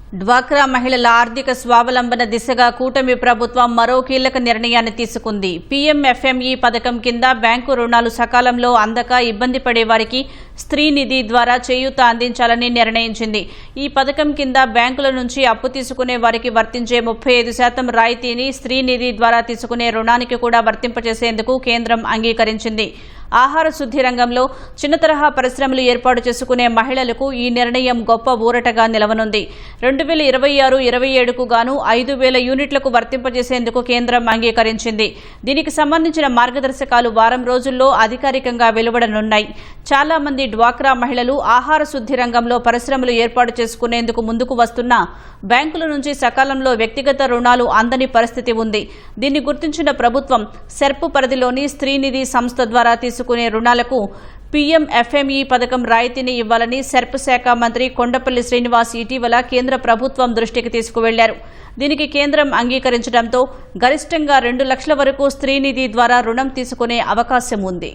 డ్వాక్రా మహిళల ఆర్థిక స్వావలంబన దిశగా కూటమి ప్రభుత్వం మరో కీలక నిర్ణయాన్ని తీసుకుంది. పీఎంఎఫ్ఎంఈ పథకం కింద బ్యాంకు రుణాలు సకాలంలో అందక ఇబ్బంది పడే వారికి స్త్రీ నిధి ద్వారా చేయూత అందించాలని నిర్ణయించింది. ఈ పథకం కింద బ్యాంకుల నుంచి అప్పు తీసుకునే వారికి వర్తించే 35% రాయితీని స్త్రీ నిధి ద్వారా తీసుకునే రుణానికి కూడా వర్తింపజేసేందుకు కేంద్రం అంగీకరించింది. ఆహార శుద్ధి రంగంలో చిన్న తరహా పరిశ్రమలు ఏర్పాటు చేసుకునే మహిళలకు ఈ నిర్ణయం గొప్ప ఊరటగా నిలవనుంది. 2026-27కు గాను 5,000 యూనిట్లకు వర్తింపజేసేందుకు కేంద్రం అంగీకరించింది. దీనికి సంబంధించిన మార్గదర్శకాలు వారం రోజుల్లో అధికారికంగా వెలువడనున్నాయి. చాలా మంది డ్వాక్రా మహిళలు ఆహార శుద్ధి రంగంలో పరిశ్రమలు ఏర్పాటు చేసుకునేందుకు ముందుకు వస్తున్నా బ్యాంకుల నుంచి సకాలంలో వ్యక్తిగత రుణాలు అందని పరిస్థితి ఉంది. దీన్ని గుర్తించిన ప్రభుత్వం సెర్ప్ పరిధిలోని స్త్రీనిధి సంస్థ ద్వారా తీసుకునే రుణాలకు పీఎంఎఫ్ఎంఈ పథకం రాయితీని ఇవ్వాలని సెర్ప్ శాఖ మంత్రి కొండపల్లి శ్రీనివాస్ ఇటీవల కేంద్ర ప్రభుత్వం దృష్టికి తీసుకువెళ్లారు. దీనికి కేంద్రం అంగీకరించడంతో గరిష్టంగా 2 లక్షల వరకు స్త్రీనిధి ద్వారా రుణం తీసుకునే అవకాశం ఉంది.